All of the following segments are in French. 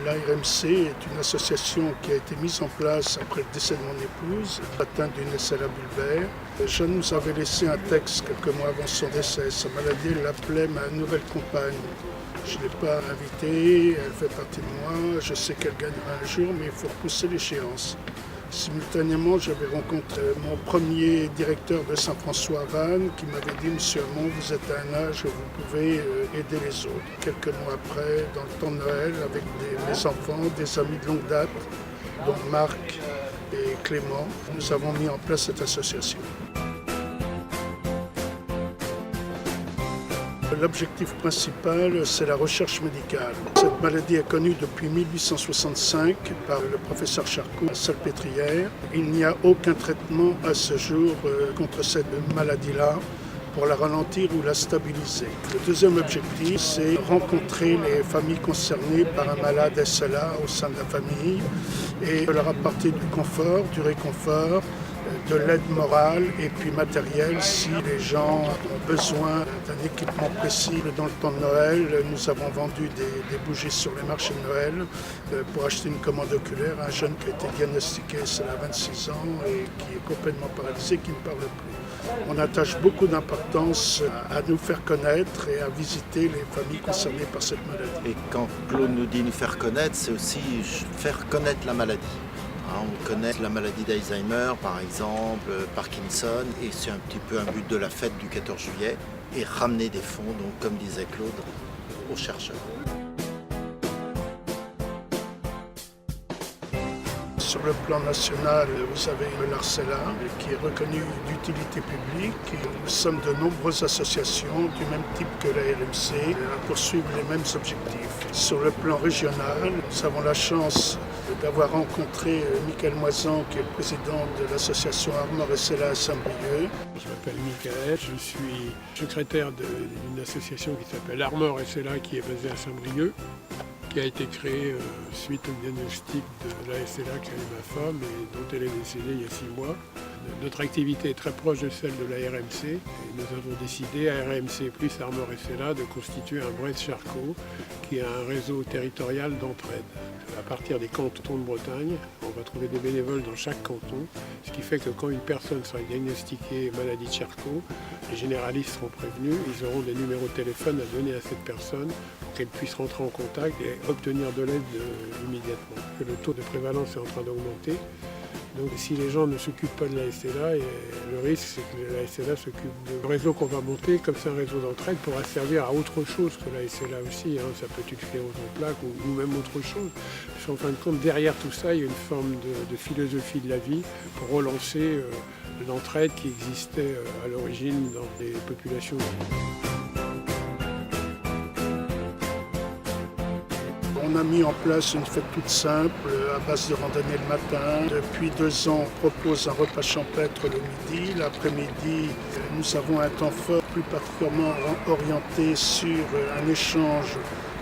L'ARMC est une association qui a été mise en place après le décès de mon épouse, atteinte d'une SLA bulbaire. Jeanne nous avait laissé un texte quelques mois avant son décès. Sa maladie l'appelait ma nouvelle compagne. Je ne l'ai pas invitée, elle fait partie de moi, je sais qu'elle gagnera un jour, mais il faut repousser l'échéance. Simultanément, j'avais rencontré mon premier directeur de Saint-François à Vannes qui m'avait dit « Monsieur Hamon, vous êtes à un âge où vous pouvez aider les autres ». Quelques mois après, dans le temps de Noël, avec mes enfants, des amis de longue date, dont Marc et Clément, nous avons mis en place cette association. L'objectif principal, c'est la recherche médicale. Cette maladie est connue depuis 1865 par le professeur Charcot à Salpêtrière. Il n'y a aucun traitement à ce jour contre cette maladie-là pour la ralentir ou la stabiliser. Le deuxième objectif, c'est rencontrer les familles concernées par un malade SLA au sein de la famille et leur apporter du confort, du réconfort, de l'aide morale et puis matérielle si les gens ont besoin d'un équipement précis. Dans le temps de Noël, nous avons vendu des bougies sur les marchés de Noël pour acheter une commande oculaire à un jeune qui a été diagnostiqué, cela a 26 ans et qui est complètement paralysé, qui ne parle plus. On attache beaucoup d'importance à nous faire connaître et à visiter les familles concernées par cette maladie. Et quand Claude nous dit nous faire connaître, c'est aussi faire connaître la maladie. On connaît la maladie d'Alzheimer, par exemple, Parkinson, et c'est un petit peu un but de la fête du 14 juillet, et ramener des fonds, donc, comme disait Claude, aux chercheurs. Sur le plan national, vous avez l'ARCELA qui est reconnu d'utilité publique. Nous sommes de nombreuses associations du même type que la RMC à poursuivre les mêmes objectifs. Sur le plan régional, nous avons la chance d'avoir rencontré Michael Moisan, qui est le président de l'association Armor SLA à Saint-Brieuc. Je m'appelle Michael, je suis secrétaire d'une association qui s'appelle Armor SLA qui est basée à Saint-Brieuc, qui a été créée suite au diagnostic de la SLA qu'a eu ma femme et dont elle est décédée il y a 6 mois. Notre activité est très proche de celle de la RMC et nous avons décidé à RMC plus Armor SLA de constituer un Brest-Charcot qui est un réseau territorial d'entraide. À partir des cantons de Bretagne, on va trouver des bénévoles dans chaque canton, ce qui fait que quand une personne sera diagnostiquée maladie de Charcot, les généralistes seront prévenus, ils auront des numéros de téléphone à donner à cette personne pour qu'elle puisse rentrer en contact et obtenir de l'aide immédiatement. Le taux de prévalence est en train d'augmenter. Donc si les gens ne s'occupent pas de la SLA, le risque c'est que la SLA s'occupe du réseau qu'on va monter, comme c'est un réseau d'entraide, pourra servir à autre chose que la SLA aussi. Ça peut être une sclérose en plaques ou même autre chose. Parce qu'en fin de compte, derrière tout ça, il y a une forme de philosophie de la vie pour relancer l'entraide qui existait à l'origine dans les populations. On a mis en place une fête toute simple, à base de randonnée le matin. Depuis 2 ans, on propose un repas champêtre le midi. L'après-midi, nous avons un temps fort, plus particulièrement orienté sur un échange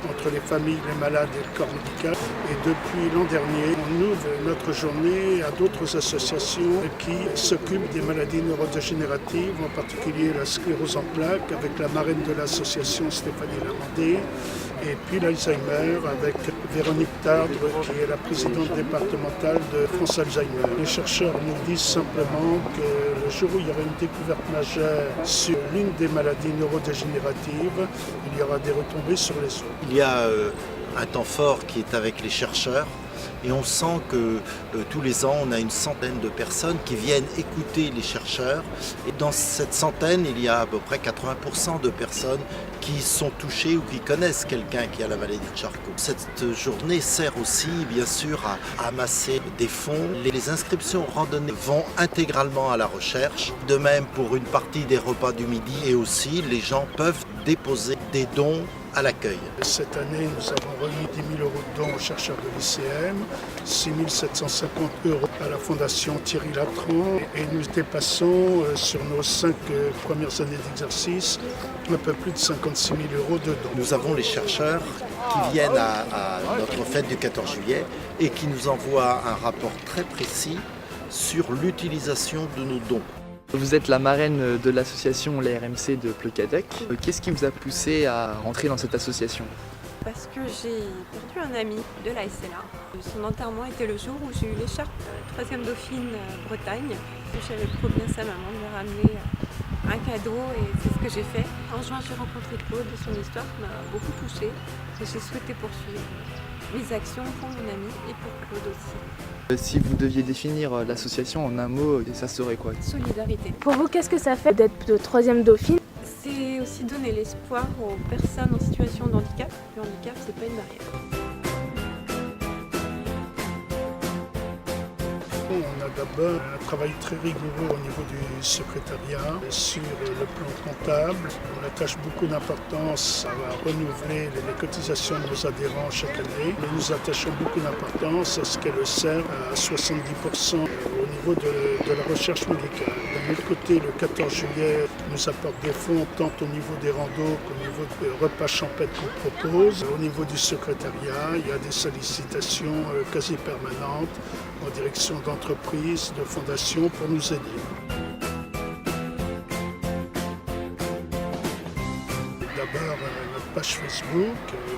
entre les familles, les malades et le corps médical. Et depuis l'an dernier, on ouvre notre journée à d'autres associations qui s'occupent des maladies neurodégénératives, en particulier la sclérose en plaques, avec la marraine de l'association Stéphanie Lamandé, et puis l'Alzheimer avec Véronique Tardre, qui est la présidente départementale de France Alzheimer. Les chercheurs nous disent simplement que le jour où il y aura une découverte majeure sur l'une des maladies neurodégénératives, il y aura des retombées sur les autres. Il y a un temps fort qui est avec les chercheurs et on sent que tous les ans on a une centaine de personnes qui viennent écouter les chercheurs et dans cette centaine il y a à peu près 80% de personnes qui sont touchées ou qui connaissent quelqu'un qui a la maladie de Charcot. Cette journée sert aussi bien sûr à amasser des fonds. Les inscriptions randonnées vont intégralement à la recherche, de même pour une partie des repas du midi et aussi les gens peuvent déposer des dons à l'accueil. Cette année, nous avons remis 10 000 € de dons aux chercheurs de l'ICM, 6 750 € à la Fondation Thierry Latran et nous dépassons sur nos 5 premières années d'exercice un peu plus de 56 000 € de dons. Nous avons les chercheurs qui viennent à notre fête du 14 juillet et qui nous envoient un rapport très précis sur l'utilisation de nos dons. Vous êtes la marraine de l'association l'ARMC de Ploquadec. Qu'est-ce qui vous a poussé à rentrer dans cette association ? parce que j'ai perdu un ami de la SLA. Son enterrement était le jour où j'ai eu l'écharpe 3e Dauphine Bretagne. J'avais promis à sa maman de lui ramener un cadeau et c'est ce que j'ai fait. En juin, j'ai rencontré Claude et son histoire m'a beaucoup touchée. Et j'ai souhaité poursuivre mes actions pour mon ami et pour Claude aussi. Si vous deviez définir l'association en un mot, ça serait quoi? Solidarité. Pour vous, qu'est-ce que ça fait d'être de 3e Dauphine? C'est aussi donner l'espoir aux personnes en situation de handicap. Le handicap, c'est pas une barrière. On a d'abord un travail très rigoureux au niveau du secrétariat. Sur le plan comptable, on attache beaucoup d'importance à renouveler les cotisations de nos adhérents chaque année. Mais nous attachons beaucoup d'importance à ce qu'elle sert à 70% au niveau de la recherche médicale. D'un autre côté, le 14 juillet nous apporte des fonds tant au niveau des randos qu'au niveau des repas champêtres qu'on propose. Au niveau du secrétariat, il y a des sollicitations quasi permanentes en direction d'entreprises, de fondations pour nous aider. D'abord, notre page Facebook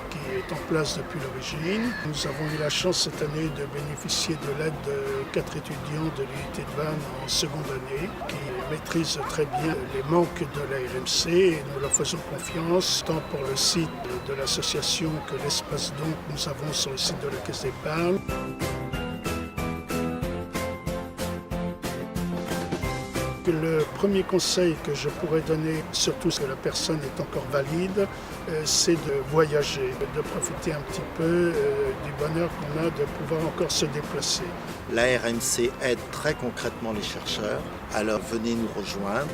qui est en place depuis l'origine. Nous avons eu la chance cette année de bénéficier de l'aide de 4 étudiants de l'UIT de Vannes en seconde année qui maîtrisent très bien les manques de la RMC et nous leur faisons confiance tant pour le site de l'association que l'espace don que nous avons sur le site de la Caisse d'épargne. Le premier conseil que je pourrais donner, surtout si la personne est encore valide, c'est de voyager, de profiter un petit peu du bonheur qu'on a de pouvoir encore se déplacer. La RMC aide très concrètement les chercheurs, alors venez nous rejoindre.